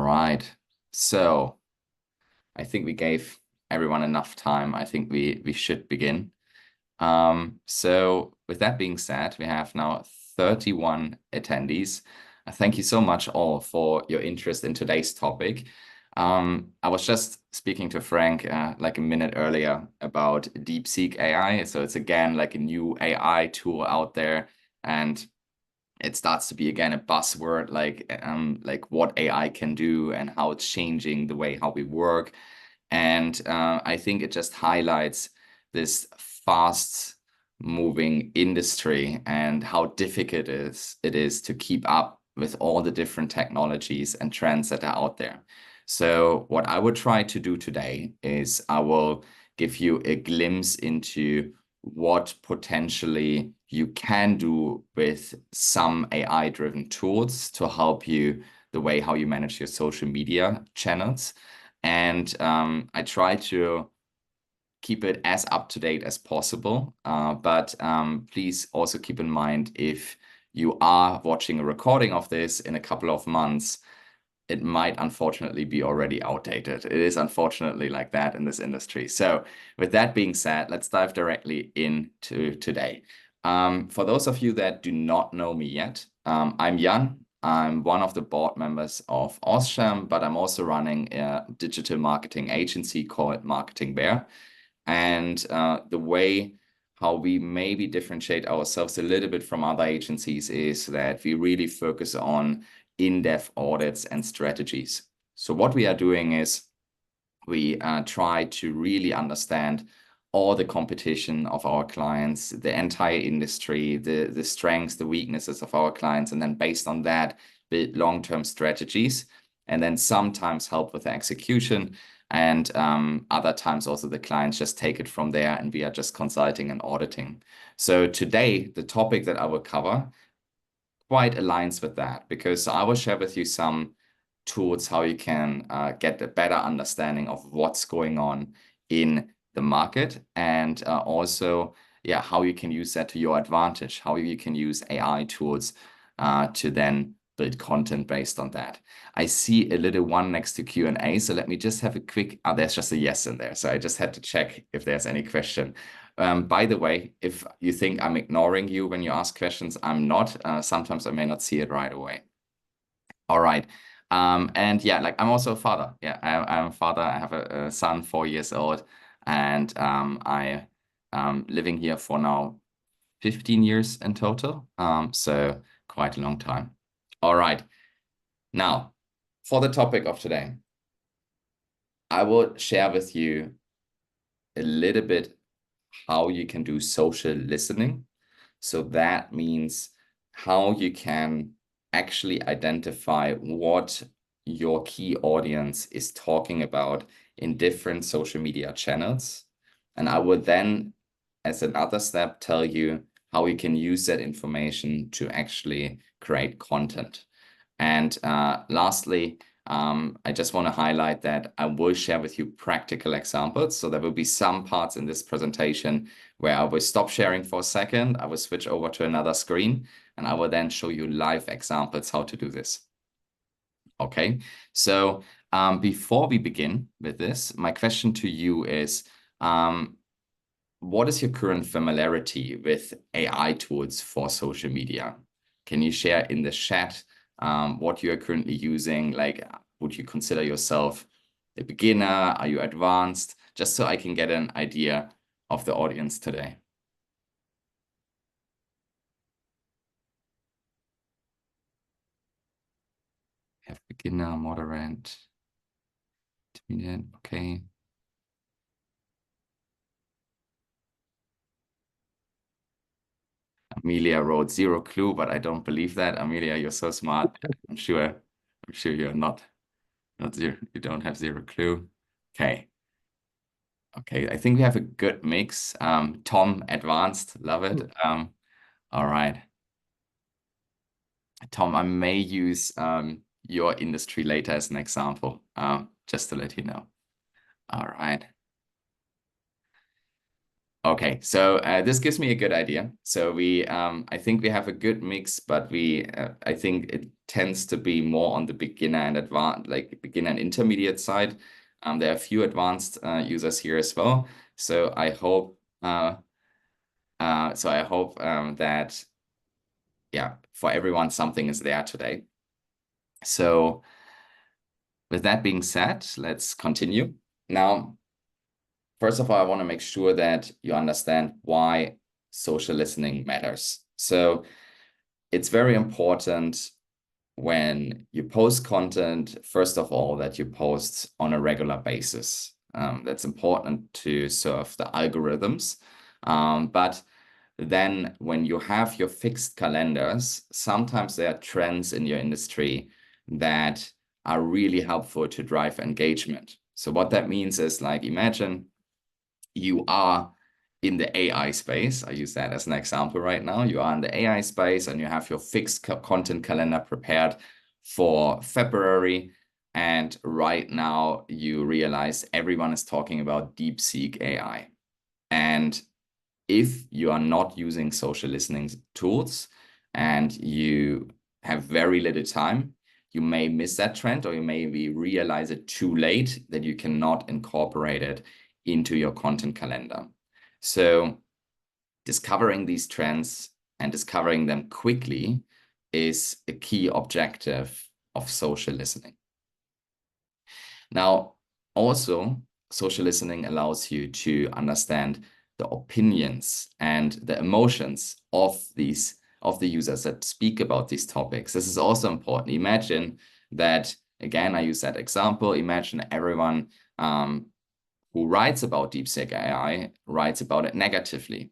right. So I think we gave everyone enough time. I think we should begin. So with that being said, we have now 31 attendees. Thank you so much all for your interest in today's topic. I was just speaking to Frank like a minute earlier about DeepSeek AI. So it's again like a new AI tool out there, and it starts to be again a buzzword, like what AI can do and how it's changing the way how we work. And I think it just highlights this fast moving industry and how difficult it is to keep up with all the different technologies and trends that are out there. So what I would try to do today is I will give you a glimpse into what potentially you can do with some AI-driven tools to help you the way how you manage your social media channels. And I try to keep it as up to date as possible. But please also keep in mind, if you are watching a recording of this in a couple of months, it might unfortunately be already outdated. It is unfortunately like that in this industry. So with that being said, let's dive directly into today. For those of you that do not know me yet, I'm Jan. I'm one of the board members of AustCham, but I'm also running a digital marketing agency called Marketing Bear. And the way how we maybe differentiate ourselves a little bit from other agencies is that we really focus on in-depth audits and strategies. So what we are doing is we try to really understand all the competition of our clients, the entire industry, the strengths, the weaknesses of our clients, and then based on that, build long-term strategies, and then sometimes help with the execution. And other times also the clients just take it from there and we are just consulting and auditing. So today, the topic that I will cover quite aligns with that, because I will share with you some tools how you can get a better understanding of what's going on in the market, and also how you can use that to your advantage, how you can use AI tools to then build content based on that. I see a little one next to Q&A, so let me just have a quick, there's just a yes in there, so I just had to check if there's any question. By the way, if you think I'm ignoring you when you ask questions, I'm not. Sometimes I may not see it right away. All right. And yeah, like I'm also a father. Yeah, I'm a father. I have a son, 4 years old, and I living here for now 15 years in total. So quite a long time. All right. Now, for the topic of today, I will share with you a little bit how you can do social listening. So that means how you can actually identify what your key audience is talking about in different social media channels. And I will then, as another step, tell you how you can use that information to actually create content. And lastly, I just want to highlight that I will share with you practical examples. So there will be some parts in this presentation where I will stop sharing for a second, I will switch over to another screen, and I will then show you live examples how to do this. Okay, so before we begin with this, my question to you is, what is your current familiarity with AI tools for social media? Can you share in the chat what you are currently using? Like, would you consider yourself a beginner? Are you advanced? Just so I can get an idea of the audience today. Have beginner, moderate, intermediate, okay. Amelia wrote 0 clue, but I don't believe that. Amelia, you're so smart. I'm sure you're not zero. You don't have 0 clue. Okay. Okay, I think we have a good mix. Tom, advanced, love it. All right. Tom, I may use your industry later as an example, just to let you know. All right. Okay, so this gives me a good idea. So I think we have a good mix, but I think it tends to be more on the beginner and advanced, like beginner and intermediate side. There are a few advanced users here as well. So I hope, that, yeah, for everyone something is there today. So with that being said, let's continue. Now, first of all, I want to make sure that you understand why social listening matters. So it's very important when you post content, first of all, that you post on a regular basis. That's important to serve the algorithms. But then when you have your fixed calendars, sometimes there are trends in your industry that are really helpful to drive engagement. So what that means is, like, imagine you are in the AI space. I use that as an example right now. You are in the AI space and you have your fixed content calendar prepared for February. And right now you realize everyone is talking about DeepSeek AI. And if you are not using social listening tools and you have very little time, you may miss that trend, or you maybe realize it too late that you cannot incorporate it into your content calendar. So discovering these trends and discovering them quickly is a key objective of social listening. Now, also, social listening allows you to understand the opinions and the emotions of the users that speak about these topics. This is also important. Imagine that, again, I use that example. Imagine everyone who writes about DeepSeek AI writes about it negatively,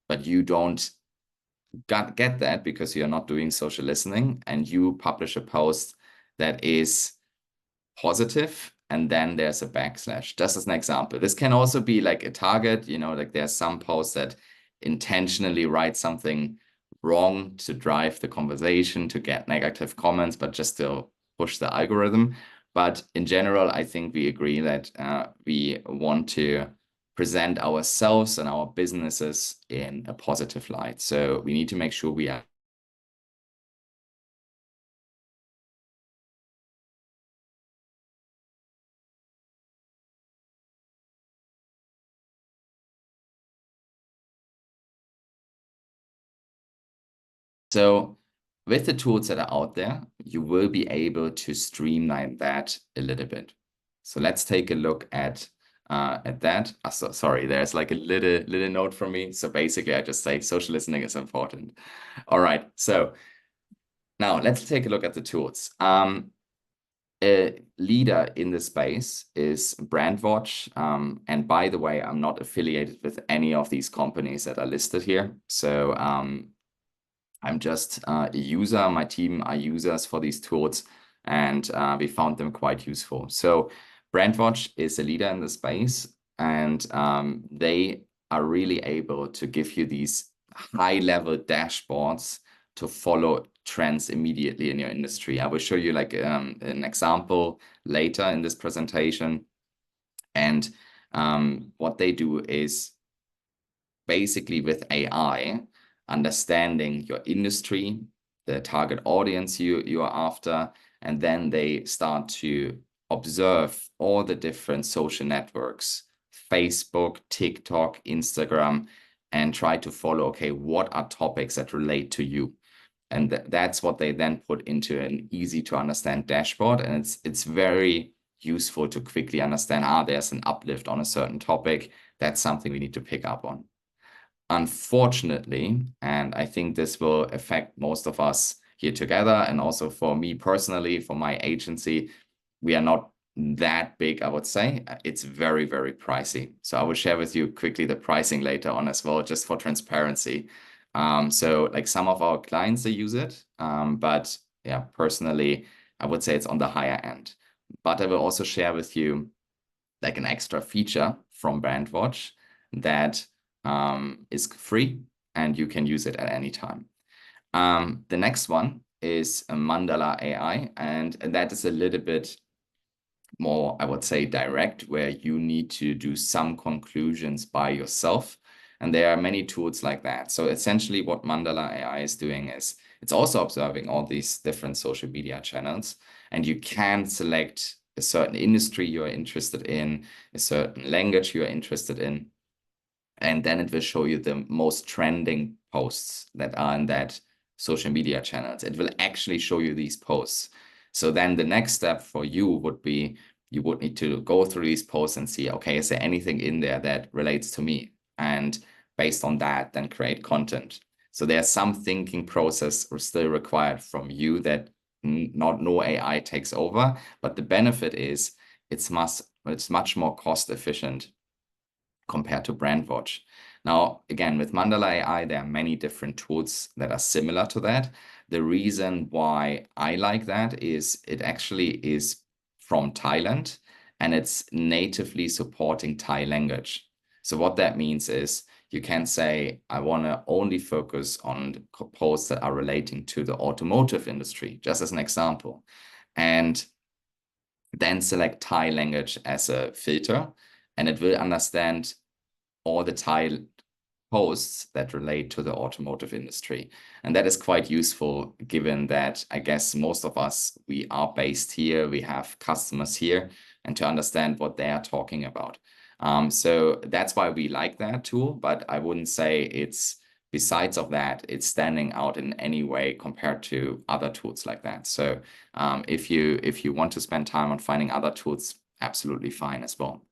but you don't get that because you're not doing social listening, and you publish a post that is positive, and then there's a backslash. Just as an example, this can also be like a target, like there's some posts that intentionally write something wrong to drive the conversation, to get negative comments, but just to push the algorithm. But in general, I think we agree that we want to present ourselves and our businesses in a positive light. So we need to make sure we are. So with the tools that are out there, you will be able to streamline that a little bit. So let's take a look at that. Sorry, there's like a little note from me. So basically, I just say social listening is important. All right. So now let's take a look at the tools. A leader in the space is Brandwatch. And by the way, I'm not affiliated with any of these companies that are listed here. So I'm just a user. My team are users for these tools, and we found them quite useful. So Brandwatch is a leader in the space, and they are really able to give you these high-level dashboards to follow trends immediately in your industry. I will show you like an example later in this presentation. And what they do is basically with AI, understanding your industry, the target audience you are after, and then they start to observe all the different social networks, Facebook, TikTok, Instagram, and try to follow, okay, what are topics that relate to you? And that's what they then put into an easy to understand dashboard. And it's very useful to quickly understand, there's an uplift on a certain topic. That's something we need to pick up on. Unfortunately, and I think this will affect most of us here together, and also for me personally, for my agency, we are not that big, I would say. It's very, very pricey. So I will share with you quickly the pricing later on as well, just for transparency. So like some of our clients, they use it, but yeah, personally, I would say it's on the higher end. But I will also share with you like an extra feature from Brandwatch that is free, and you can use it at any time. The next one is a Mandala AI, and that is a little bit more, I would say, direct, where you need to do some conclusions by yourself. And there are many tools like that. So essentially what Mandala AI is doing is it's also observing all these different social media channels, and you can select a certain industry you're interested in, a certain language you're interested in, and then it will show you the most trending posts that are in that social media channels. It will actually show you these posts. So then the next step for you would be, you would need to go through these posts and see, okay, is there anything in there that relates to me? And based on that, then create content. So there's some thinking process still required from you that no AI takes over, but the benefit is it's much more cost efficient compared to Brandwatch. Now, again, with Mandala AI, there are many different tools that are similar to that. The reason why I like that is it actually is from Thailand and it's natively supporting Thai language. So what that means is you can say, I want to only focus on posts that are relating to the automotive industry, just as an example. And then select Thai language as a filter, and it will understand all the Thai posts that relate to the automotive industry. And that is quite useful given that I guess most of us, we are based here, we have customers here, and to understand what they are talking about. So that's why we like that tool, but I wouldn't say it's, besides of that, it's standing out in any way compared to other tools like that. So if you want to spend time on finding other tools, absolutely fine as well.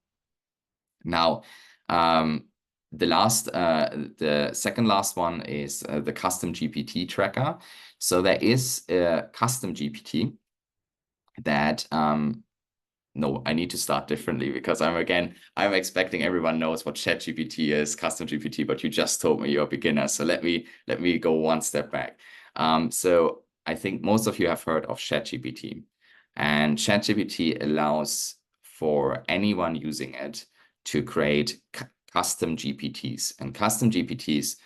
Now, the second last one is the custom GPT tracker. So there is a custom GPT that no, I need to start differently because I'm expecting everyone knows what ChatGPT is, custom GPT, but you just told me you're a beginner. So let me go one step back. So I think most of you have heard of ChatGPT, and ChatGPT allows for anyone using it to create custom GPTs. And custom GPTs,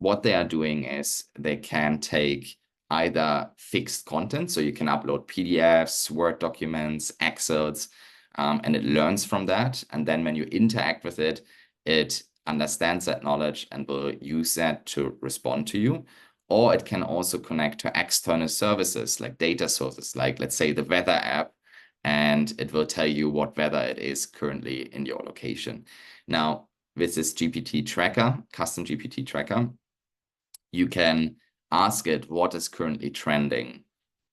what they are doing is they can take either fixed content, so you can upload PDFs, Word documents, Excels, and it learns from that. And then when you interact with it, it understands that knowledge and will use that to respond to you. Or it can also connect to external services like data sources, like let's say the weather app, and it will tell you what weather it is currently in your location. Now, with this GPT tracker, custom GPT tracker, you can ask it what is currently trending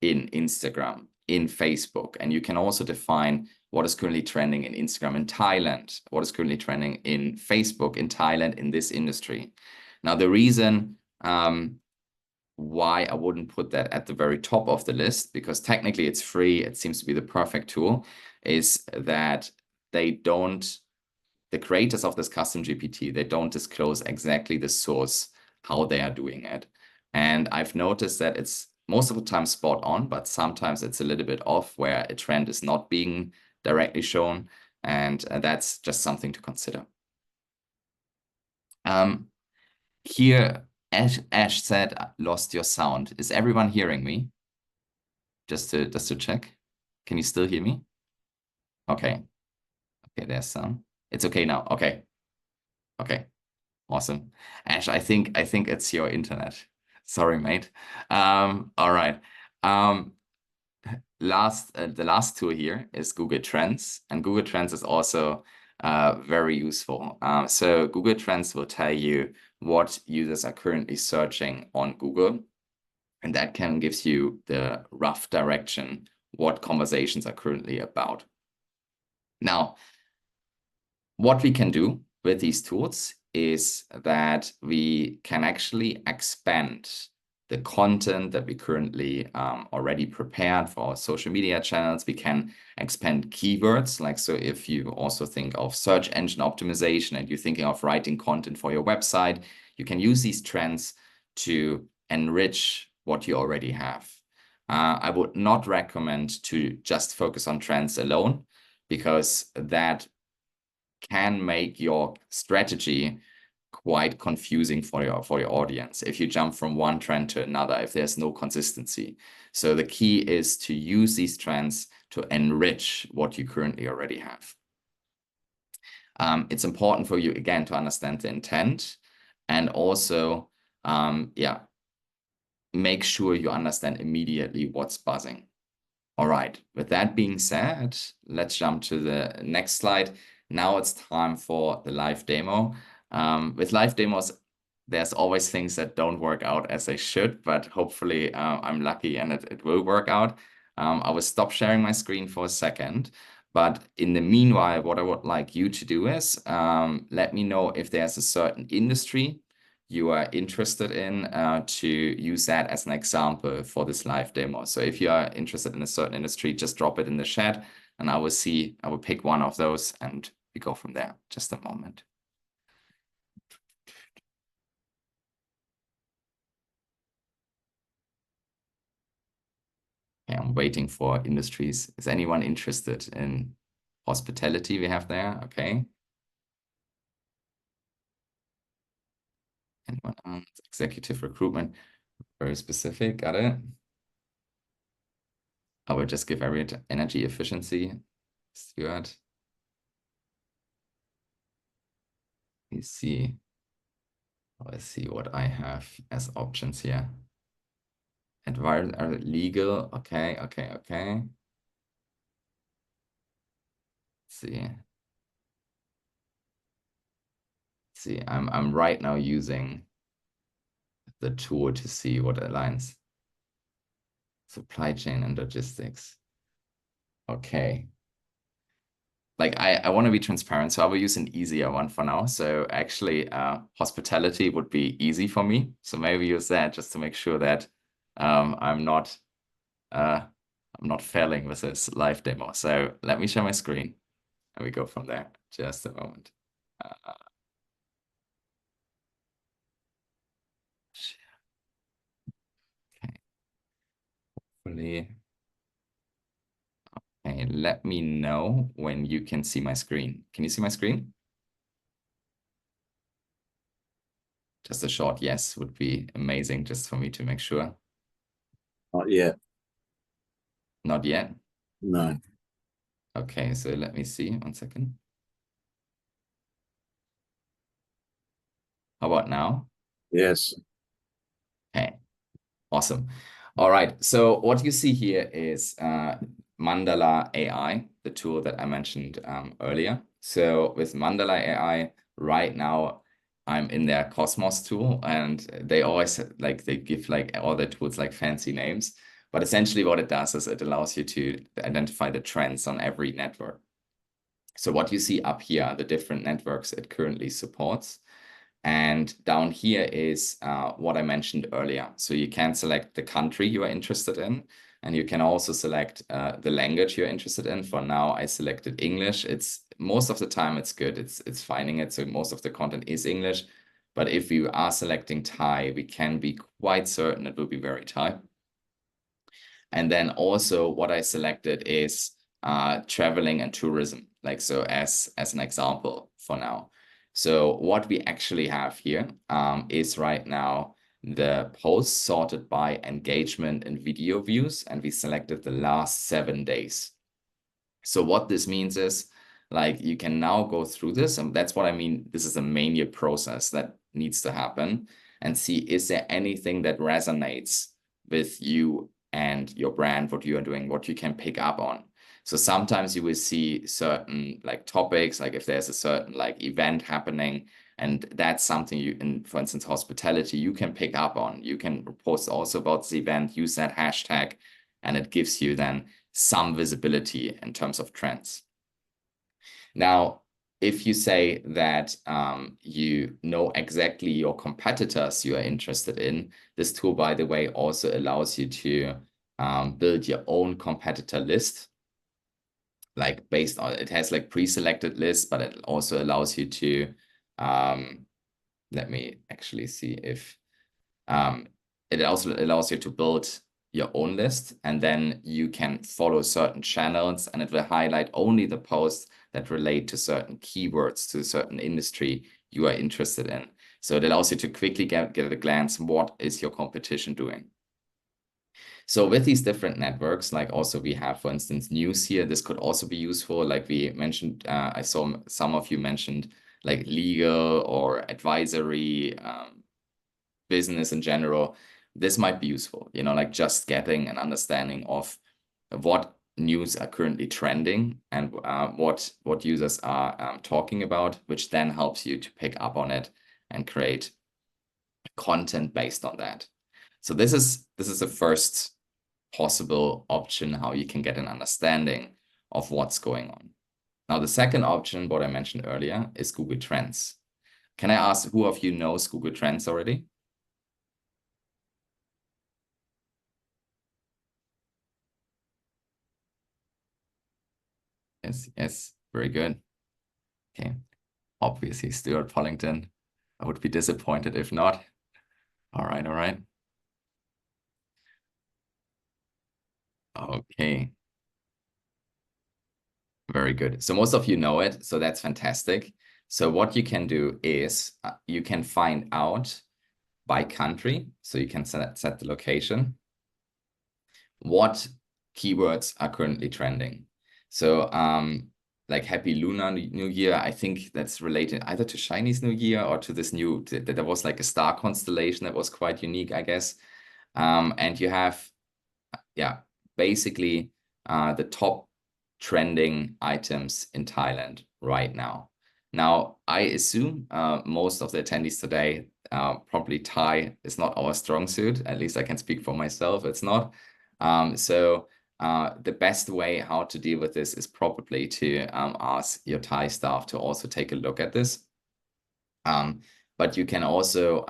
in Instagram, in Facebook, and you can also define what is currently trending in Instagram in Thailand, what is currently trending in Facebook in Thailand in this industry. Now, the reason why I wouldn't put that at the very top of the list, because technically it's free, it seems to be the perfect tool, is that the creators of this custom GPT, they don't disclose exactly the source, how they are doing it. And I've noticed that it's most of the time spot on, but sometimes it's a little bit off where a trend is not being directly shown. And that's just something to consider. Here, Ash said, lost your sound. Is everyone hearing me? Just to check. Can you still hear me? Okay. Okay, there's some. It's okay now. Okay. Okay. Awesome. Ash, I think it's your internet. Sorry, mate. All right. The last tool here is Google Trends, and Google Trends is also very useful. So Google Trends will tell you what users are currently searching on Google, and that gives you the rough direction what conversations are currently about. Now, what we can do with these tools is that we can actually expand the content that we currently already prepared for our social media channels. We can expand keywords, like, so if you also think of search engine optimization and you're thinking of writing content for your website, you can use these trends to enrich what you already have. I would not recommend to just focus on trends alone, because that can make your strategy quite confusing for your audience if you jump from one trend to another, if there's no consistency. So the key is to use these trends to enrich what you currently already have. It's important for you, again, to understand the intent, and also, yeah, make sure you understand immediately what's buzzing. All right, with that being said, let's jump to the next slide. Now it's time for the live demo. With live demos, there's always things that don't work out as they should, but hopefully I'm lucky and it will work out. I will stop sharing my screen for a second, but in the meanwhile, what I would like you to do is let me know if there's a certain industry you are interested in to use that as an example for this live demo. So if you are interested in a certain industry, just drop it in the chat and I will pick one of those and we go from there. Just a moment. Okay, I'm waiting for industries. Is anyone interested in hospitality we have there? Okay. Anyone else? Executive recruitment, very specific, got it. I will just give energy efficiency. Stuart. Let's see. Let's see what I have as options here. Environment, legal. Okay. Let's see. I'm right now using the tool to see what aligns. Supply chain and logistics. Okay. Like I want to be transparent, so I will use an easier one for now. So actually, hospitality would be easy for me. So maybe use that just to make sure that I'm not failing with this live demo. So let me share my screen and we go from there. Just a moment. Okay. Hopefully. Okay, let me know when you can see my screen. Can you see my screen? Just a short yes would be amazing, just for me to make sure. Not yet. Not yet? No. Okay, so let me see. 1 second. How about now? Yes. Okay, awesome. All right, so what you see here is Mandala AI, the tool that I mentioned earlier. So with Mandala AI, right now, I'm in their Cosmos tool, and they always they give all the tools fancy names. But essentially what it does is it allows you to identify the trends on every network. So what you see up here are the different networks it currently supports. And down here is what I mentioned earlier. So you can select the country you are interested in, and you can also select the language you're interested in. For now, I selected English. It's most of the time it's good. It's finding it. So most of the content is English. But if you are selecting Thai, we can be quite certain it will be very Thai. And then also what I selected is traveling and tourism, so as an example for now. So what we actually have here is right now the posts sorted by engagement and video views, and we selected the last 7 days. So what this means is you can now go through this, and that's what I mean. This is a mania process that needs to happen, and see, is there anything that resonates with you and your brand, what you are doing, what you can pick up on. So sometimes you will see certain topics, if there's a certain event happening, and that's something you, in, for instance, hospitality, you can pick up on. You can post also about the event, use that hashtag, and it gives you then some visibility in terms of trends. Now, if you say that you know exactly your competitors you are interested in, this tool, by the way, also allows you to build your own competitor list. Based on, it has pre-selected lists, but it also allows you to, let me actually see if, it also allows you to build your own list, and then you can follow certain channels, and it will highlight only the posts that relate to certain keywords, to a certain industry you are interested in. So it allows you to quickly get a glance, what is your competition doing? So with these different networks, like also we have, for instance, news here. This could also be useful. Like we mentioned, I saw some of you mentioned like legal or advisory, business in general. This might be useful, like just getting an understanding of what news are currently trending and what users are talking about, which then helps you to pick up on it and create content based on that. So this is the first possible option how you can get an understanding of what's going on. Now, the second option, what I mentioned earlier, is Google Trends. Can I ask who of you knows Google Trends already? Yes, very good. Okay, obviously Stuart Pollington. I would be disappointed if not. All right, all right. Okay, very good. So most of you know it, so that's fantastic. So what you can do is you can find out by country, so you can set the location, what keywords are currently trending. So like Happy Lunar New Year, I think that's related either to Chinese New Year or to this new, there was like a star constellation that was quite unique, I guess. And you have, yeah, basically the top trending items in Thailand right now. Now, I assume most of the attendees today, probably Thai is not our strong suit. At least I can speak for myself. It's not. So the best way how to deal with this is probably to ask your Thai staff to also take a look at this. But you can also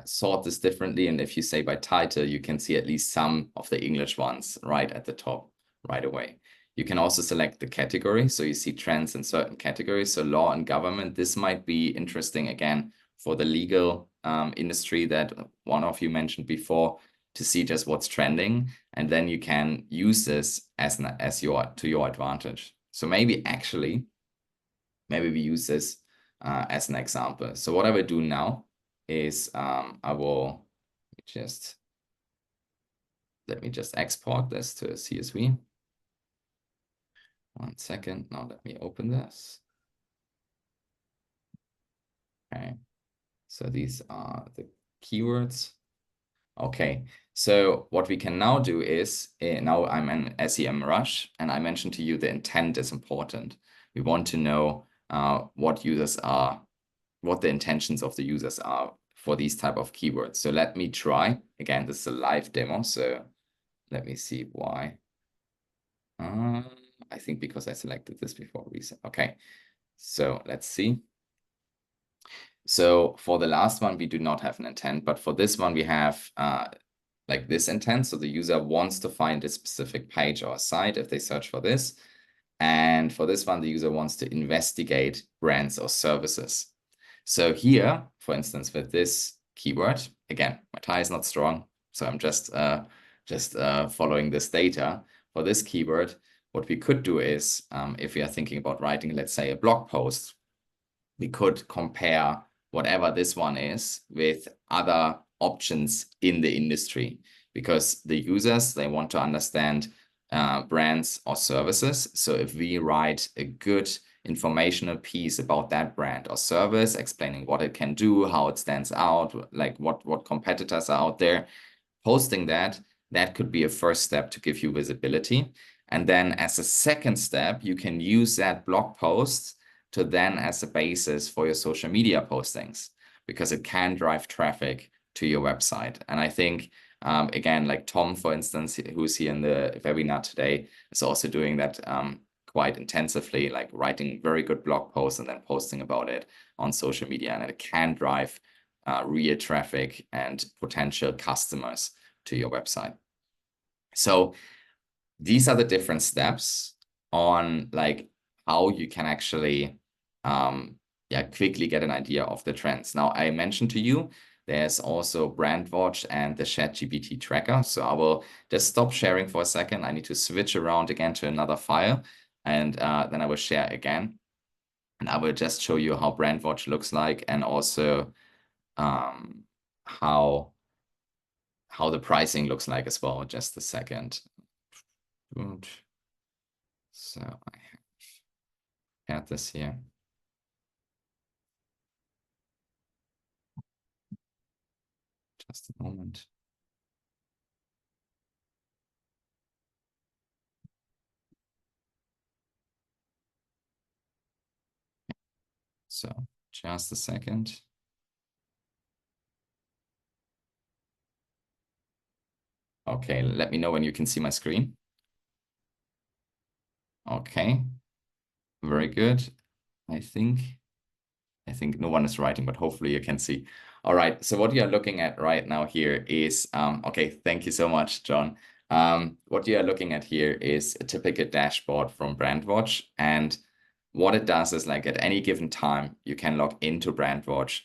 sort this differently. And if you say by title, you can see at least some of the English ones right at the top right away. You can also select the category. So you see trends in certain categories. So law and government, this might be interesting again for the legal industry that one of you mentioned before, to see just what's trending. And then you can use this to your advantage. So maybe we use this as an example. So what I will do now is I will let me just export this to a CSV. 1 second. Now let me open this. Okay. So these are the keywords. Okay. So what we can now do is now I'm in SEMrush, and I mentioned to you the intent is important. We want to know what the intentions of the users are for these type of keywords. So let me try. Again, this is a live demo, so let me see why. I think because I selected this before reset. Okay, so let's see. So for the last one, we do not have an intent, but for this one, we have like this intent. So the user wants to find a specific page or site if they search for this. And for this one, the user wants to investigate brands or services. So here, for instance, with this keyword, again, my Thai is not strong, so I'm just following this data. For this keyword, what we could do is, if we are thinking about writing, let's say, a blog post, we could compare whatever this one is with other options in the industry, because the users, they want to understand brands or services. So if we write a good informational piece about that brand or service, explaining what it can do, how it stands out, like what competitors are out there, posting that could be a first step to give you visibility. And then as a second step, you can use that blog post to then as a basis for your social media postings, because it can drive traffic to your website. And I think, again, like Tom, for instance, who's here in the webinar today, is also doing that quite intensively, like writing very good blog posts and then posting about it on social media. And it can drive real traffic and potential customers to your website. So these are the different steps on like how you can actually quickly get an idea of the trends. Now, I mentioned to you, there's also BrandWatch and the ChatGPT tracker. So I will just stop sharing for a second. I need to switch around again to another file, and then I will share again. And I will just show you how BrandWatch looks like, and also how how the pricing looks like as well. Just a second. So I have this here. Just a moment. So just a second. Okay, let me know when you can see my screen. Okay, very good. I think no one is writing, but hopefully you can see. All right, so what you are looking at right now here is, okay, thank you so much, John. What you are looking at here is a typical dashboard from Brandwatch. And what it does is, like, at any given time, you can log into Brandwatch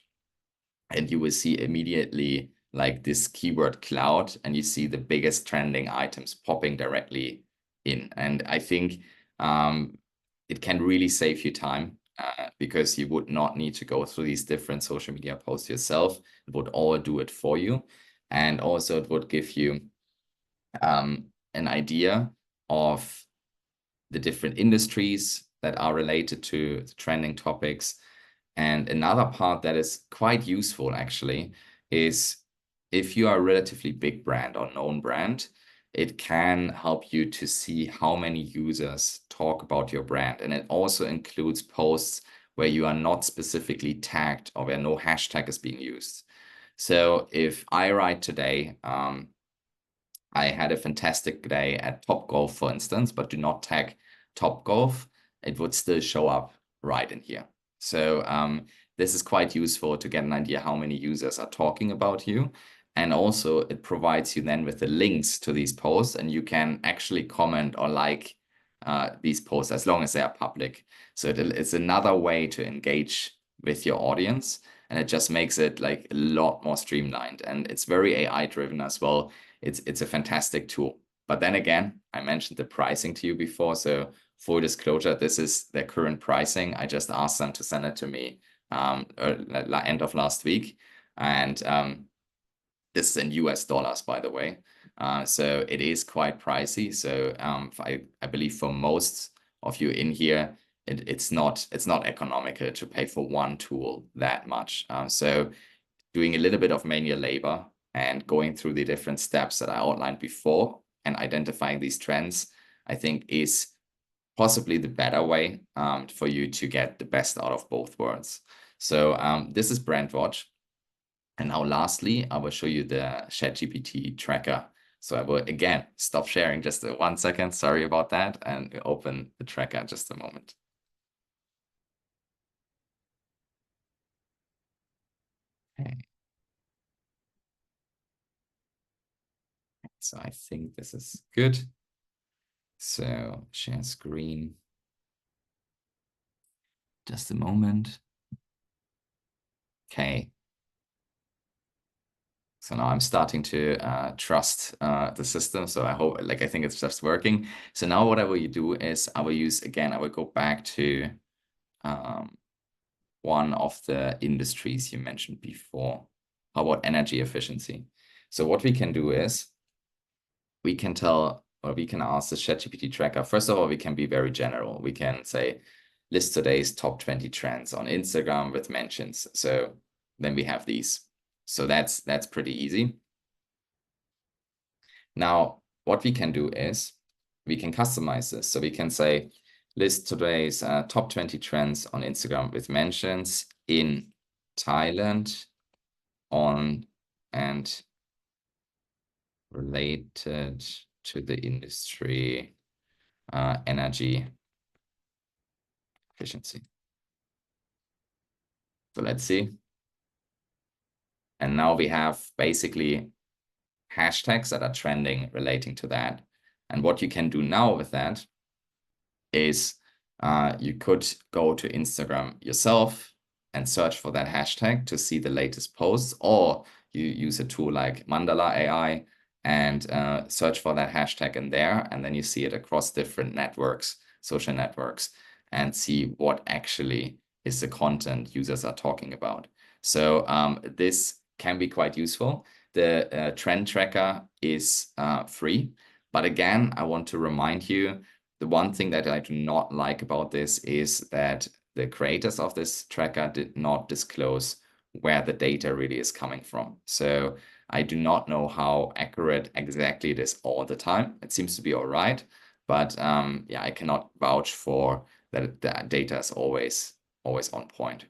and you will see immediately like this keyword cloud, and you see the biggest trending items popping directly in. And I think it can really save you time because you would not need to go through these different social media posts yourself. It would all do it for you. And also it would give you an idea of the different industries that are related to the trending topics. And another part that is quite useful actually is if you are a relatively big brand or known brand, it can help you to see how many users talk about your brand. And it also includes posts where you are not specifically tagged or where no hashtag is being used. So if I write today, I had a fantastic day at Topgolf, for instance, but do not tag Topgolf, it would still show up right in here. So this is quite useful to get an idea how many users are talking about you. And also it provides you then with the links to these posts, and you can actually comment or like these posts as long as they are public. So it's another way to engage with your audience, and it just makes it like a lot more streamlined, and it's very AI driven as well. It's a fantastic tool. But then again, I mentioned the pricing to you before. So full disclosure, this is their current pricing. I just asked them to send it to me end of last week. And this is in US dollars, by the way. So it is quite pricey. So I believe for most of you in here, it's not economical to pay for one tool that much. So doing a little bit of manual labor and going through the different steps that I outlined before and identifying these trends, I think is possibly the better way for you to get the best out of both worlds. So this is Brandwatch. And now lastly, I will show you the ChatGPT tracker. So I will again stop sharing just 1 second. Sorry about that. And open the tracker just a moment. Okay. So I think this is good. So share screen. Just a moment. Okay. So now I'm starting to trust the system. So I think it's just working. So now what I will do is I will go back to one of the industries you mentioned before. How about energy efficiency? So what we can do is we can ask the ChatGPT tracker. First of all, we can be very general. We can say, list today's top 20 trends on Instagram with mentions. So then we have these. So that's pretty easy. Now, what we can do is we can customize this. So we can say, list today's top 20 trends on Instagram with mentions in Thailand on and related to the industry energy efficiency. So let's see. And now we have basically hashtags that are trending relating to that. And what you can do now with that is you could go to Instagram yourself and search for that hashtag to see the latest posts, or you use a tool like Mandala AI and search for that hashtag in there, and then you see it across different networks, social networks, and see what actually is the content users are talking about. So this can be quite useful. the trend tracker is free. But again, I want to remind you, the one thing that I do not like about this is that the creators of this tracker did not disclose where the data really is coming from. So I do not know how accurate exactly it is all the time. It seems to be all right, but yeah, I cannot vouch for that the data is always on point.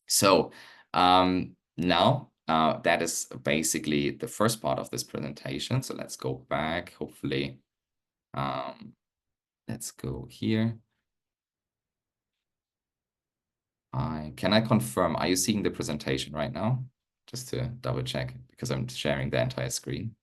So now that is basically the first part of this presentation. So let's go back. Hopefully, let's go here. Can I confirm, are you seeing the presentation right now? Just to double check, because I'm sharing the entire screen.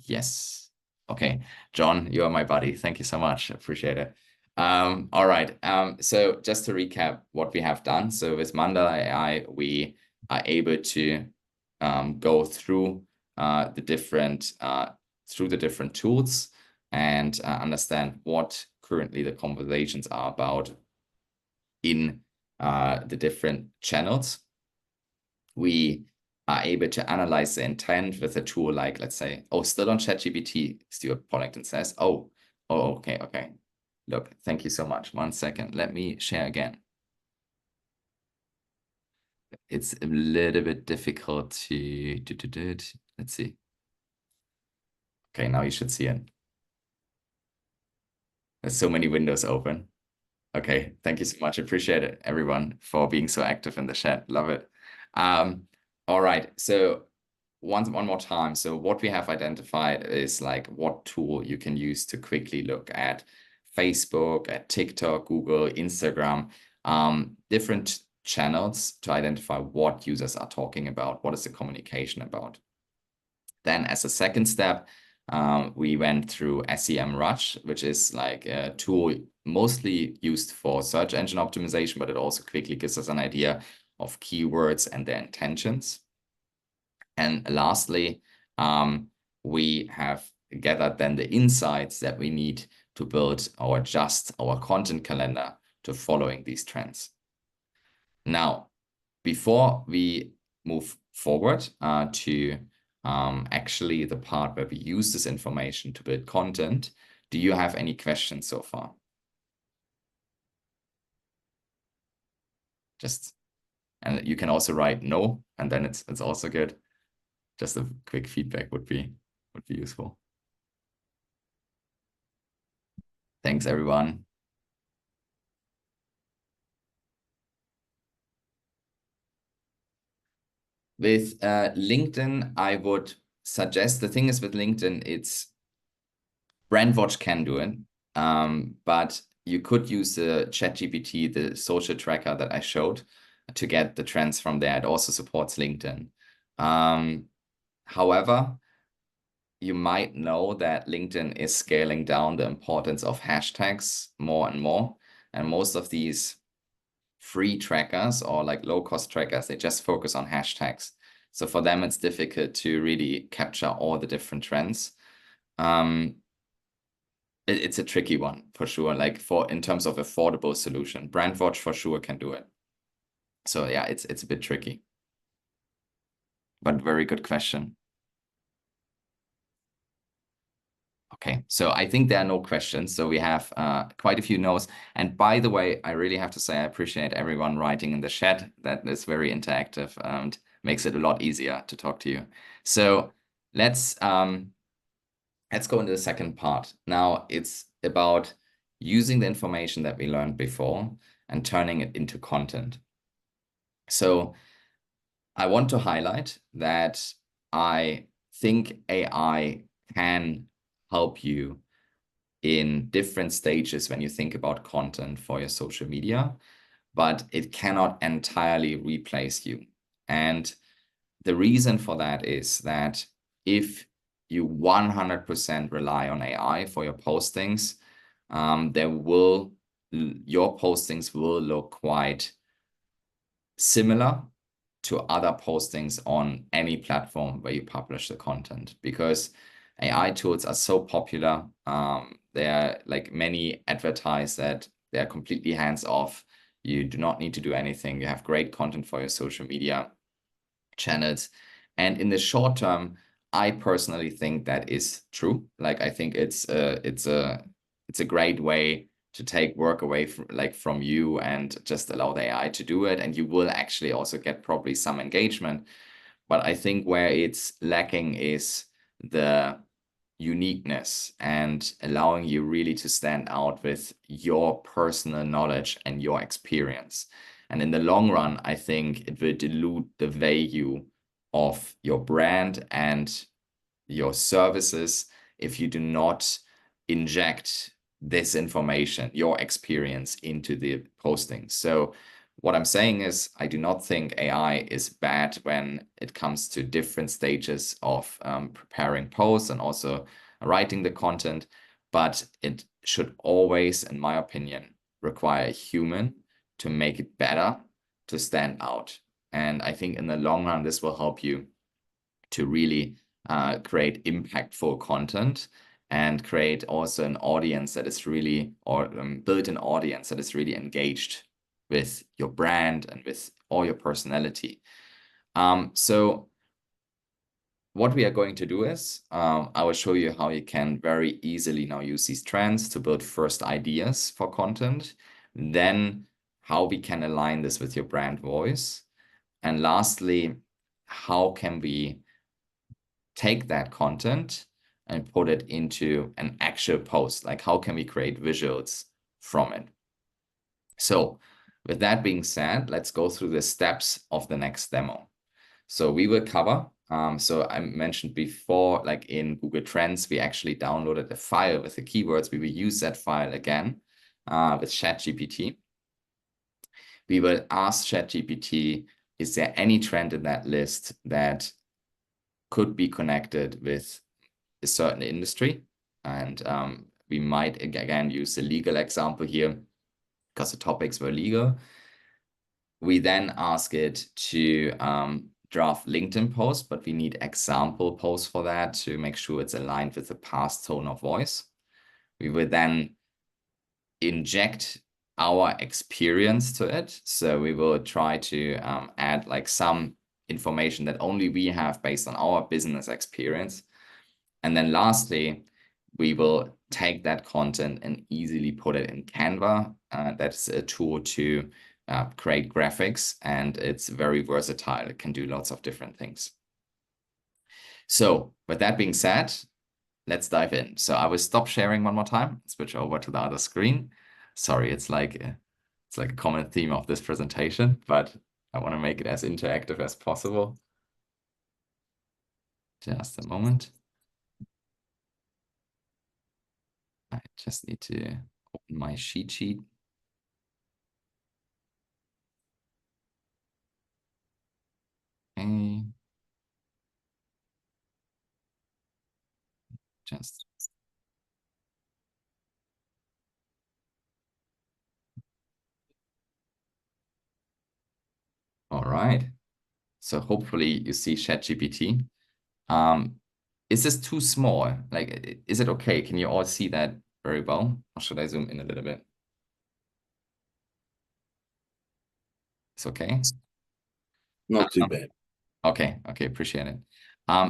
Yes. Okay. John, you are my buddy. Thank you so much. Appreciate it. All right. So just to recap what we have done. So with Mandala AI, we are able to go through the different tools and understand what currently the conversations are about in the different channels. We are able to analyze the intent with a tool like, let's say, oh, still on ChatGPT, Stuart Pollington says, okay. Look, thank you so much. 1 second. Let me share again. It's a little bit difficult to do it. Let's see. Okay, now you should see it. There's so many windows open. Okay, thank you so much. Appreciate it, everyone, for being so active in the chat. Love it. All right, so one more time. So what we have identified is like what tool you can use to quickly look at Facebook, at TikTok, Google, Instagram, different channels to identify what users are talking about, what is the communication about. Then as a second step, we went through SEMrush, which is like a tool mostly used for search engine optimization, but it also quickly gives us an idea of keywords and their intentions. And lastly, we have gathered then the insights that we need to build or adjust our content calendar to following these trends. Now, before we move forward to actually the part where we use this information to build content, do you have any questions so far? And you can also write no, and then it's also good. Just a quick feedback would be useful. Thanks, everyone. With LinkedIn, I would suggest, the thing is with LinkedIn, it's BrandWatch can do it, but you could use the ChatGPT, the social tracker that I showed, to get the trends from there. It also supports LinkedIn. However, you might know that LinkedIn is scaling down the importance of hashtags more and more. And most of these free trackers or like low-cost trackers, they just focus on hashtags. So for them, it's difficult to really capture all the different trends. It's a tricky one for sure, like in terms of affordable solution. BrandWatch for sure can do it. So yeah, it's a bit tricky. But very good question. Okay, so I think there are no questions. So we have quite a few no's. And by the way, I really have to say I appreciate everyone writing in the chat. That is very interactive and makes it a lot easier to talk to you. So let's go into the second part. Now it's about using the information that we learned before and turning it into content. So I want to highlight that I think AI can help you in different stages when you think about content for your social media, but it cannot entirely replace you. And the reason for that is that if you 100% rely on AI for your postings, your postings will look quite similar to other postings on any platform where you publish the content, because AI tools are so popular. They're like, many advertise that they're completely hands-off. You do not need to do anything. You have great content for your social media channels. And in the short term, I personally think that is true. Like, I think it's a great way to take work away from you and just allow the AI to do it. And you will actually also get probably some engagement. But I think where it's lacking is the uniqueness and allowing you really to stand out with your personal knowledge and your experience. And in the long run, I think it will dilute the value of your brand and your services if you do not inject this information, your experience, into the posting. So what I'm saying is, I do not think AI is bad when it comes to different stages of preparing posts and also writing the content, but it should always, in my opinion, require a human to make it better, to stand out. And I think in the long run, this will help you to really create impactful content and create also an audience that is really, or build an audience that is really engaged with your brand and with all your personality. So what we are going to do is, I will show you how you can very easily now use these trends to build first ideas for content, then how we can align this with your brand voice, and lastly, how can we take that content and put it into an actual post? Like, how can we create visuals from it? So with that being said, let's go through the steps of the next demo. So we will cover, so I mentioned before, like in Google Trends, we actually downloaded a file with the keywords. We will use that file again with ChatGPT. We will ask ChatGPT, is there any trend in that list that could be connected with a certain industry? And we might, again, use the legal example here because the topics were legal. We then ask it to draft LinkedIn posts, but we need example posts for that to make sure it's aligned with the past tone of voice. We will then inject our experience to it. So we will try to add like some information that only we have based on our business experience. And then lastly, we will take that content and easily put it in Canva. That's a tool to create graphics, and it's very versatile. It can do lots of different things. So with that being said, let's dive in. So I will stop sharing one more time, switch over to the other screen. Sorry, it's like a common theme of this presentation, but I want to make it as interactive as possible. Just a moment. I just need to open my cheat sheet. Okay. Just. All right. So hopefully you see ChatGPT. Is this too small? Like, is it okay? Can you all see that very well? Or should I zoom in a little bit? It's okay. Not too bad. Okay, appreciate it.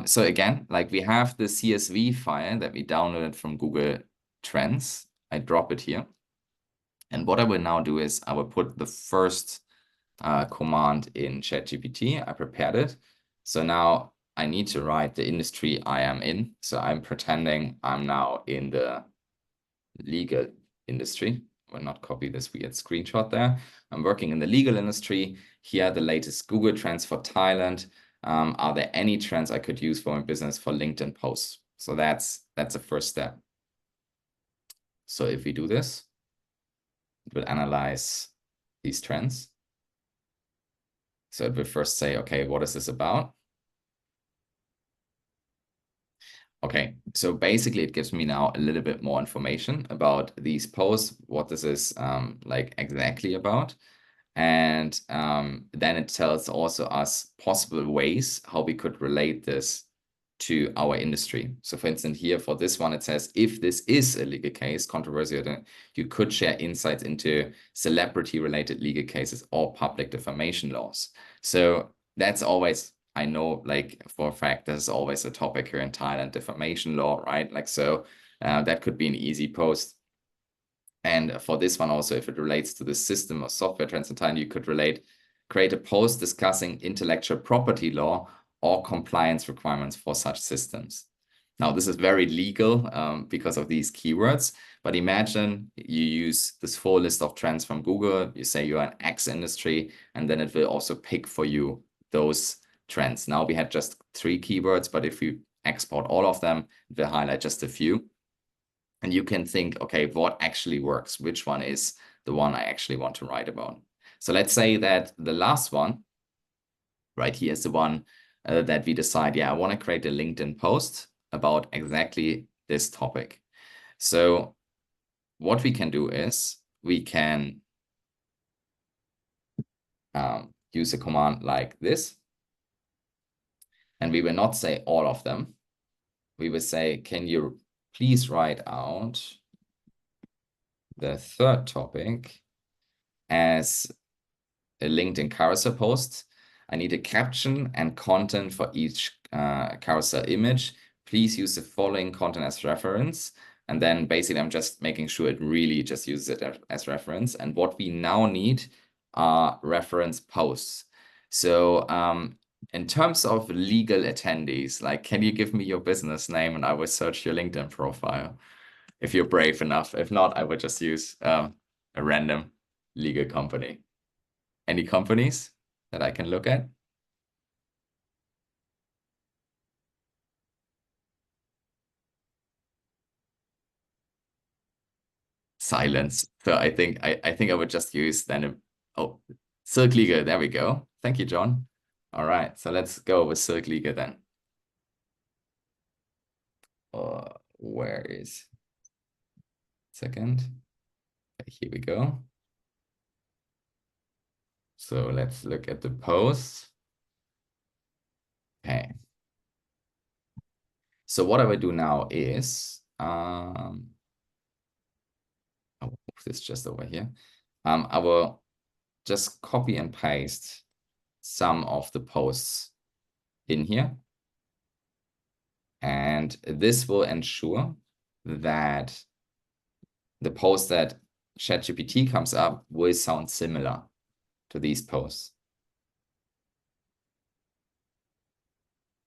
So again, like we have the CSV file that we downloaded from Google Trends. I drop it here. And what I will now do is I will put the first command in ChatGPT. I prepared it. So now I need to write the industry I am in. So I'm pretending I'm now in the legal industry. I will not copy this weird screenshot there. I'm working in the legal industry. Here are the latest Google trends for Thailand. Are there any trends I could use for my business for LinkedIn posts? So that's the first step. So if we do this, it will analyze these trends. So it will first say, okay, what is this about? Okay, so basically it gives me now a little bit more information about these posts, what this is like exactly about. And then it tells also us possible ways how we could relate this to our industry. So for instance, here for this one, it says, if this is a legal case, controversial, then you could share insights into celebrity-related legal cases or public defamation laws. So that's always, I know, like for a fact, there's always a topic here in Thailand, defamation law, right? Like, so that could be an easy post. And for this one also, if it relates to the system or software trends in Thailand, you could create a post discussing intellectual property law or compliance requirements for such systems. Now, this is very legal because of these keywords, but imagine you use this full list of trends from Google, you say you're an X industry, and then it will also pick for you those trends. Now we had just 3 keywords, but if you export all of them, it will highlight just a few. And you can think, okay, what actually works? Which one is the one I actually want to write about? So let's say that the last one right here is the one that we decide, yeah, I want to create a LinkedIn post about exactly this topic. So what we can do is we can use a command like this. And we will not say all of them. We will say, can you please write out the third topic as a LinkedIn carousel post. I need a caption and content for each carousel image. Please use the following content as reference. And then basically I'm just making sure it really just uses it as reference. And what we now need are reference posts. So in terms of legal attendees, like, can you give me your business name and I will search your LinkedIn profile if you're brave enough. If not, I would just use a random legal company. Any companies that I can look at? Silence. So I think I would just use then Silk Legal. There we go. Thank you, John. All right, so let's go with Silk Legal then. Where is second? Okay, here we go. So let's look at the post. Okay. So what I will do now is I'll move this just over here. I will just copy and paste some of the posts in here. And this will ensure that the post that ChatGPT comes up will sound similar to these posts.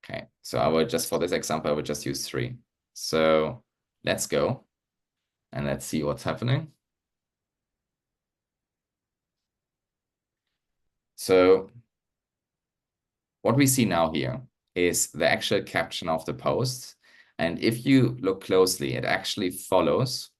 Okay, so I will just, for this example, I will just use 3. So let's go and let's see what's happening. So what we see now here is the actual caption of the post. And if you look closely, it actually follows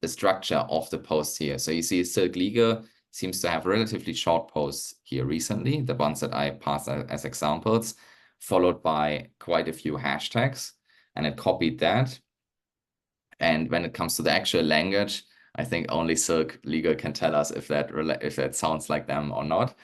the structure of the post here. So you see Silk Legal seems to have relatively short posts here recently, the ones that I passed as examples, followed by quite a few hashtags, and it copied that. And when it comes to the actual language, I think only Silk Legal can tell us if that sounds like them or not.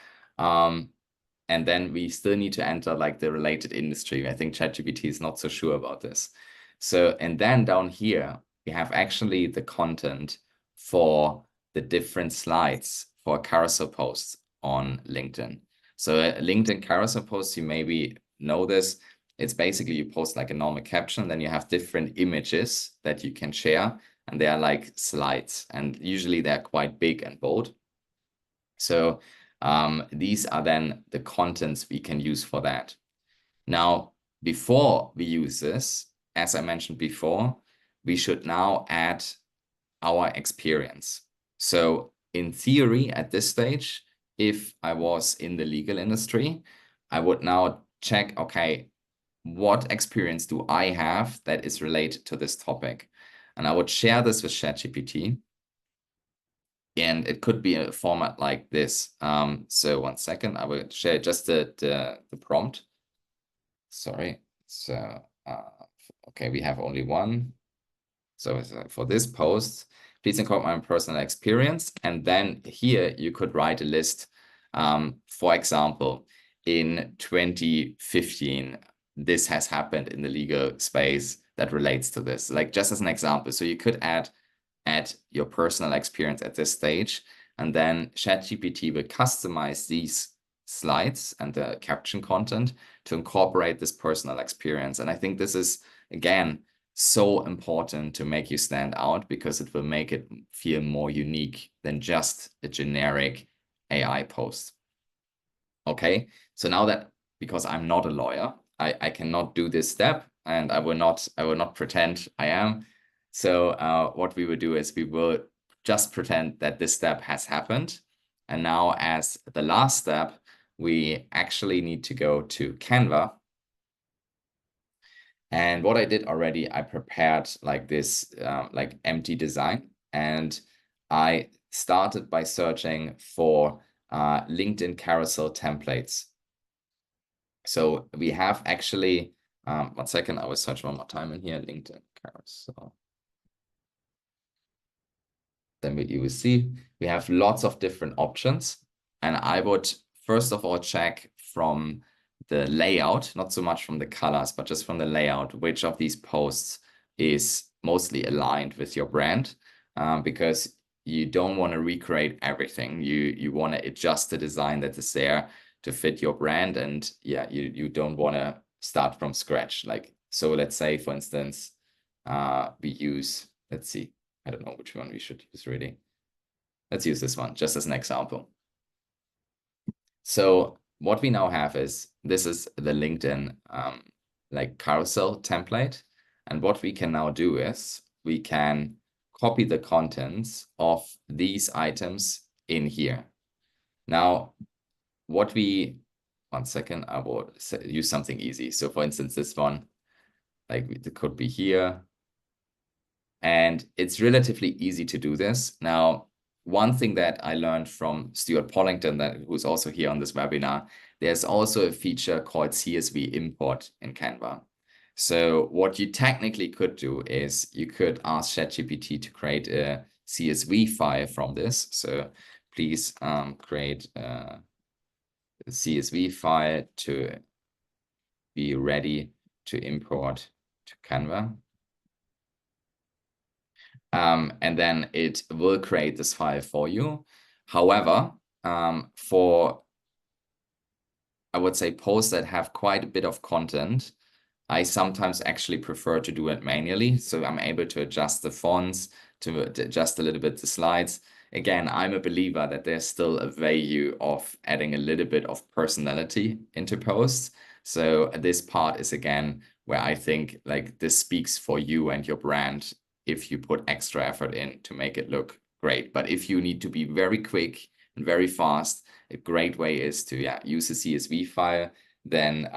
And then we still need to enter like the related industry. I think ChatGPT is not so sure about this. So, and then down here, we have actually the content for the different slides for carousel posts on LinkedIn. So a LinkedIn carousel post, you maybe know this. It's basically you post like a normal caption, then you have different images that you can share, and they are like slides, and usually they're quite big and bold. So these are then the contents we can use for that. Now, before we use this, as I mentioned before, we should now add our experience. So in theory, at this stage, if I was in the legal industry, I would now check, okay, what experience do I have that is related to this topic? And I would share this with ChatGPT. And it could be a format like this. So 1 second, I will share just the prompt. Sorry. So, okay, we have only one. So for this post, please incorporate my personal experience. And then here you could write a list. For example, in 2015, this has happened in the legal space that relates to this. Like just as an example, so you could add your personal experience at this stage, and then ChatGPT will customize these slides and the caption content to incorporate this personal experience. And I think this is, again, so important to make you stand out, because it will make it feel more unique than just a generic AI post. Okay, so now that, because I'm not a lawyer, I cannot do this step, and I will not pretend I am. So what we will do is we will just pretend that this step has happened. And now, as the last step, we actually need to go to Canva. And what I did already, I prepared like this like empty design, and I started by searching for LinkedIn carousel templates. So we have actually, 1 second, I will search one more time in here, LinkedIn carousel. Then you will see we have lots of different options. And I would first of all check from the layout, not so much from the colors, but just from the layout, which of these posts is mostly aligned with your brand, because you don't want to recreate everything. You want to adjust the design that is there to fit your brand. And yeah, you don't want to start from scratch. Like, so let's say, for instance, we use, let's see, I don't know which one we should use really. Let's use this one just as an example. So what we now have is, this is the LinkedIn like carousel template. And what we can now do is we can copy the contents of these items in here. Now, what we, 1 second, I will use something easy. So for instance, this one, like it could be here. And it's relatively easy to do this. Now, one thing that I learned from Stuart Pollington, who's also here on this webinar, there's also a feature called CSV import in Canva. So what you technically could do is you could ask ChatGPT to create a CSV file from this. So please create a CSV file to be ready to import to Canva. And then it will create this file for you. However, for, I would say, posts that have quite a bit of content, I sometimes actually prefer to do it manually. So I'm able to adjust the fonts, to adjust a little bit the slides. Again, I'm a believer that there's still a value of adding a little bit of personality into posts. So this part is, again, where I think like this speaks for you and your brand if you put extra effort in to make it look great. But if you need to be very quick and very fast, a great way is to use a CSV file, then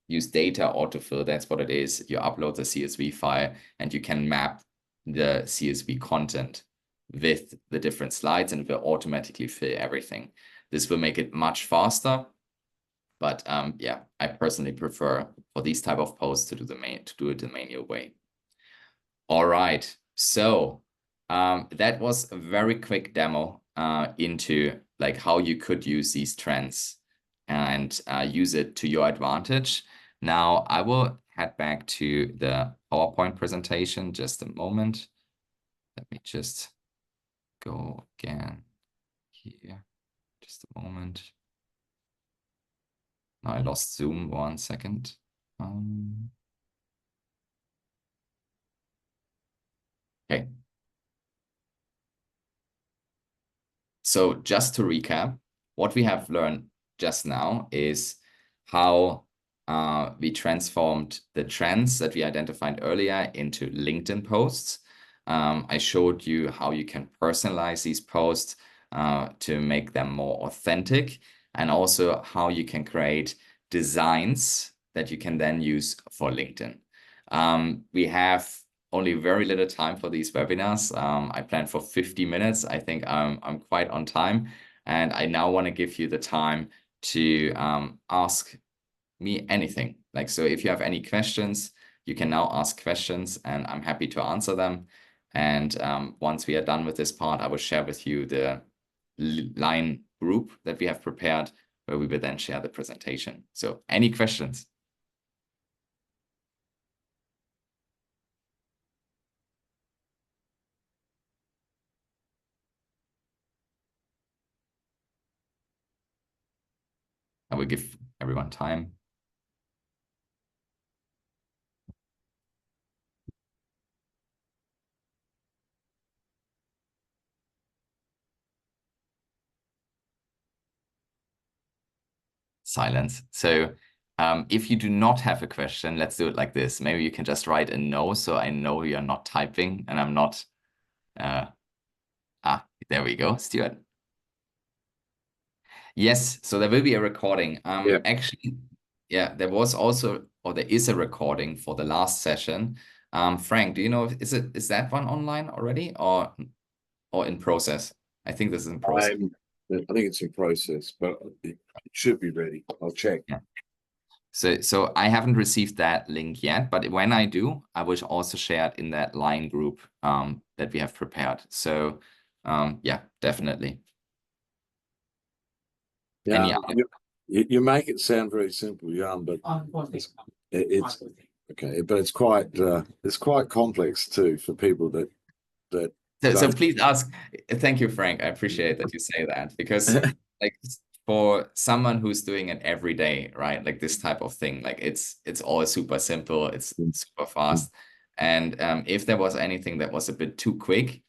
use data autofill. That's what it is. You upload the CSV file and you can map the CSV content with the different slides, and it will automatically fill everything. This will make it much faster. But yeah, I personally prefer for these type of posts to do it the manual way. All right, so that was a very quick demo into like how you could use these trends and use it to your advantage. Now I will head back to the PowerPoint presentation. Just a moment. Let me just go again here. Just a moment. Now I lost Zoom. 1 second. Okay. So just to recap, what we have learned just now is how we transformed the trends that we identified earlier into LinkedIn posts. I showed you how you can personalize these posts to make them more authentic, and also how you can create designs that you can then use for LinkedIn. We have only very little time for these webinars. I planned for 50 minutes. I think I'm quite on time. And I now want to give you the time to ask me anything. Like, so if you have any questions, you can now ask questions and I'm happy to answer them. And once we are done with this part, I will share with you the line group that we have prepared, where we will then share the presentation. So any questions? I will give everyone time. Silence. So if you do not have a question, let's do it like this. Maybe you can just write a no, so I know you're not typing and I'm not. There we go, Stuart. Yes, so there will be a recording. Yeah. Actually, yeah, there was also, or there is a recording for the last session. Frank, do you know, is that one online already or in process? I think this is in process. I think it's in process, but it should be ready. I'll check. Yeah. So I haven't received that link yet, but when I do, I will also share it in that line group that we have prepared. So yeah, definitely. Yeah, you make it sound very simple, Jan, but it's okay, but it's quite complex too for people that So please ask. Thank you, Frank. I appreciate that you say that because like for someone who's doing it every day, right? Like this type of thing, like it's all super simple, it's super fast. And if there was anything that was a bit too quick,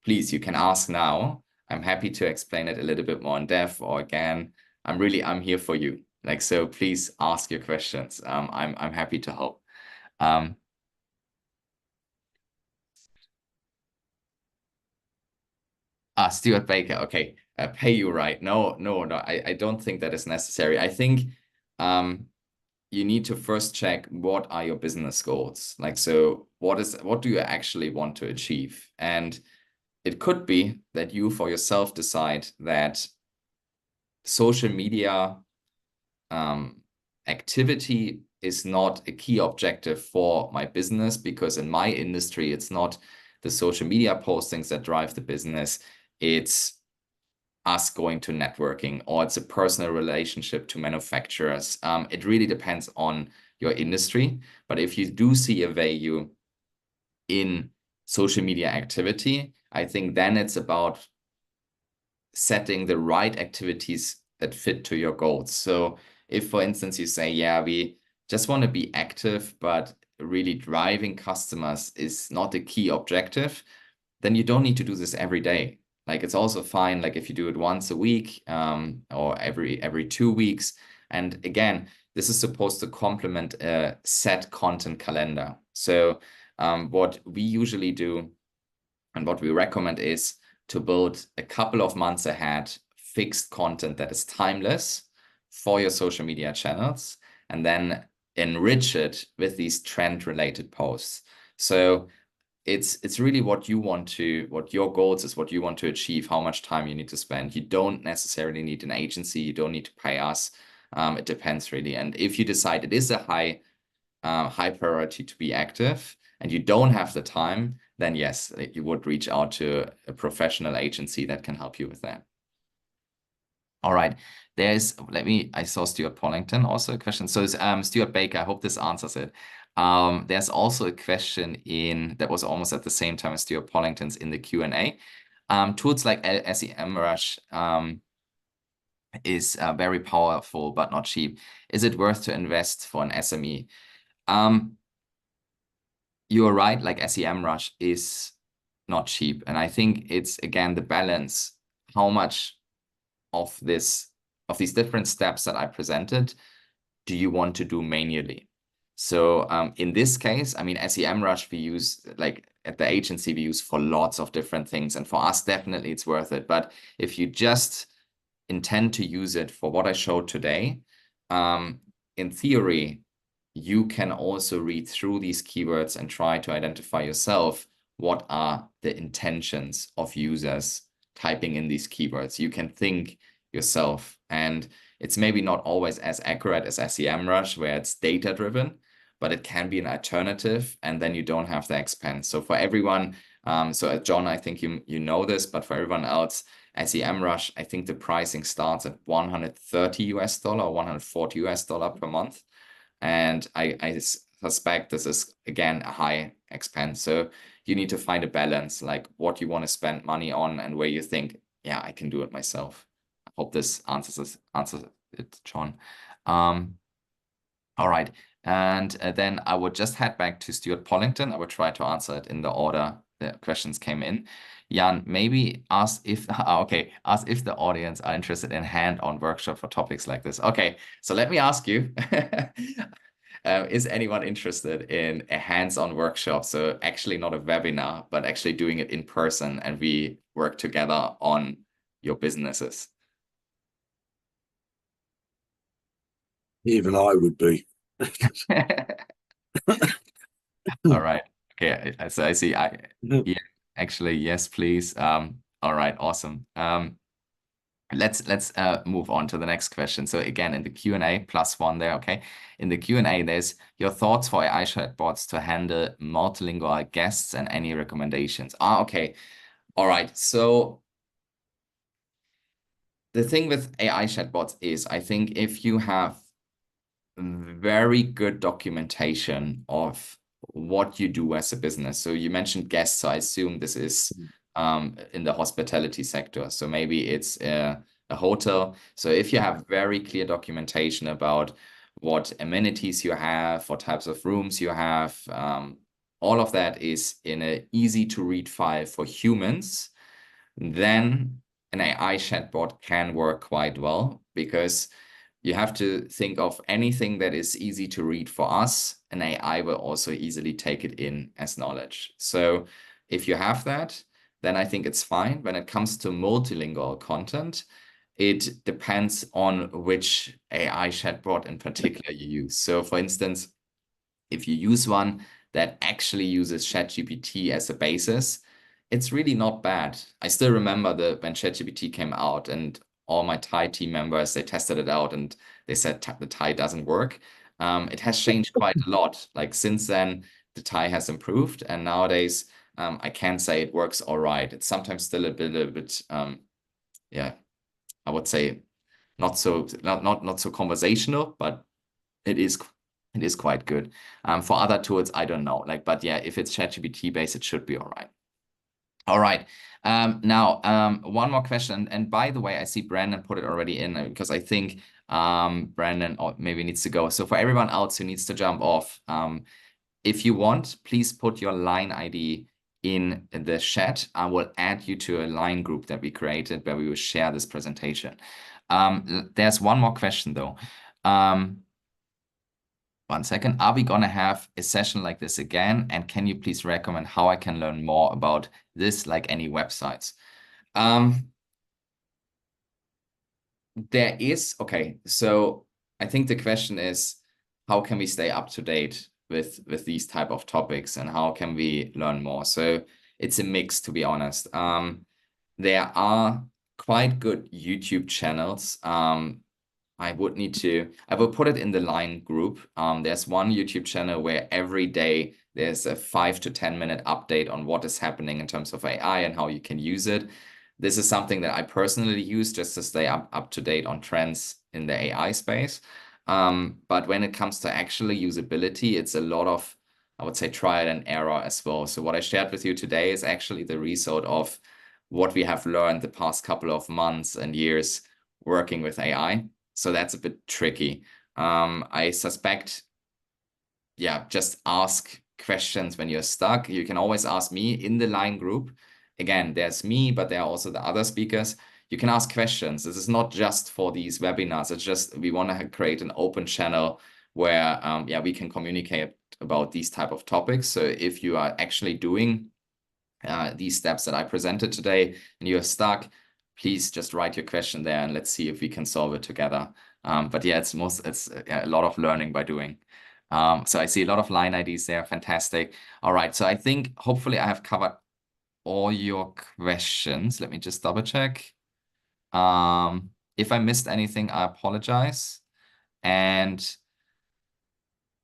please, you can ask now. I'm happy to explain it a little bit more in depth, or again, I'm here for you. Like, so please ask your questions. I'm happy to help. Stuart Baker. Okay, pay you right. No. I don't think that is necessary. I think you need to first check what are your business goals. Like, so what do you actually want to achieve? And it could be that you for yourself decide that social media activity is not a key objective for my business, because in my industry, it's not the social media postings that drive the business. It's us going to networking, or it's a personal relationship to manufacturers. It really depends on your industry. But if you do see a value in social media activity, I think then it's about setting the right activities that fit to your goals. So if, for instance, you say, yeah, we just want to be active, but really driving customers is not a key objective, then you don't need to do this every day. Like, it's also fine, like if you do it once a week or every 2 weeks. And again, this is supposed to complement a set content calendar. So what we usually do and what we recommend is to build a couple of months ahead fixed content that is timeless for your social media channels, and then enrich it with these trend related posts. So it's really what your goals is, what you want to achieve, how much time you need to spend. You don't necessarily need an agency. You don't need to pay us. It depends really. And if you decide it is a high priority to be active and you don't have the time, then yes, you would reach out to a professional agency that can help you with that. All right. I saw Stuart Pollington also a question. So Stuart Baker, I hope this answers it. There's also a question that was almost at the same time as Stuart Pollington's in the Q&A. Tools like SEMrush is very powerful, but not cheap. Is it worth to invest for an SME? You're right, like SEMrush is not cheap. And I think it's, again, the balance, how much of these different steps that I presented do you want to do manually? So in this case, I mean, SEMrush we use, like at the agency, we use for lots of different things. And for us, definitely it's worth it. But if you just intend to use it for what I showed today, in theory, you can also read through these keywords and try to identify yourself what are the intentions of users typing in these keywords. You can think yourself, and it's maybe not always as accurate as SEMrush, where it's data driven, but it can be an alternative, and then you don't have the expense. So for everyone, so John, I think you know this, but for everyone else, SEMrush, I think the pricing starts at $130 or $140 per month. And I suspect this is, again, a high expense. So you need to find a balance, like what you want to spend money on and where you think, yeah, I can do it myself. I hope this answers it's John. All right. And then I would just head back to Stuart Pollington. I would try to answer it in the order the questions came in. Jan, maybe ask if ask if the audience are interested in hand-on workshop for topics like this. Okay, so let me ask you, is anyone interested in a hands-on workshop? So actually not a webinar, but actually doing it in person, and we work together on your businesses. Even I would be. All right. Okay. So I see. Yeah, actually, yes, please. All right. Awesome. Let's move on to the next question. So again, in the Q&A, +1 there. Okay. In the Q&A, there's your thoughts for AI chatbots to handle multilingual guests and any recommendations. Okay. All right. So the thing with AI chatbots is, I think if you have very good documentation of what you do as a business. So you mentioned guests, so I assume this is in the hospitality sector. So maybe it's a hotel. So if you have very clear documentation about what amenities you have, what types of rooms you have, all of that is in an easy to read file for humans, then an AI chatbot can work quite well, because you have to think of anything that is easy to read for us, and AI will also easily take it in as knowledge. So if you have that, then I think it's fine. When it comes to multilingual content, it depends on which AI chatbot in particular you use. So for instance, if you use one that actually uses ChatGPT as a basis, it's really not bad. I still remember when ChatGPT came out, and all my Thai team members, they tested it out and they said the Thai doesn't work. It has changed quite a lot. Like since then, the Thai has improved, and nowadays I can say it works all right. It's sometimes still a bit, yeah, I would say not so conversational, but it is quite good. For other tools, I don't know. But yeah, if it's ChatGPT based, it should be all right. All right. Now, one more question. And by the way, I see Brandon put it already in, because I think Brandon maybe needs to go. So for everyone else who needs to jump off, if you want, please put your line ID in the chat. I will add you to a line group that we created where we will share this presentation. There's one more question though. 1 second. Are we going to have a session like this again? And can you please recommend how I can learn more about this, like any websites? There is, okay. So I think the question is, how can we stay up to date with these type of topics, and how can we learn more? So it's a mix, to be honest. There are quite good YouTube channels. I will put it in the line group. There's one YouTube channel where every day there's a 5 to 10 minute update on what is happening in terms of AI and how you can use it. This is something that I personally use just to stay up to date on trends in the AI space. But when it comes to actually usability, it's a lot of, I would say, trial and error as well. So what I shared with you today is actually the result of what we have learned the past couple of months and years working with AI. So that's a bit tricky. I suspect, yeah, just ask questions when you're stuck. You can always ask me in the line group. Again, there's me, but there are also the other speakers. You can ask questions. This is not just for these webinars. It's just we want to create an open channel where yeah, we can communicate about these type of topics. So if you are actually doing these steps that I presented today and you're stuck, please just write your question there and let's see if we can solve it together. But yeah, it's a lot of learning by doing. So I see a lot of line IDs there. Fantastic. All right. So I think hopefully I have covered all your questions. Let me just double check. If I missed anything, I apologize. And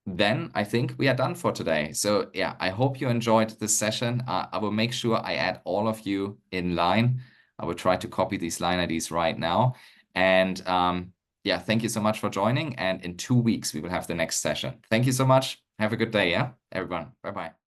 then I think we are done for today. So yeah, I hope you enjoyed this session. I will make sure I add all of you in line. I will try to copy these line IDs right now. And yeah, thank you so much for joining. And in 2 weeks, we will have the next session. Thank you so much. Have a good day, yeah, everyone. Bye-bye.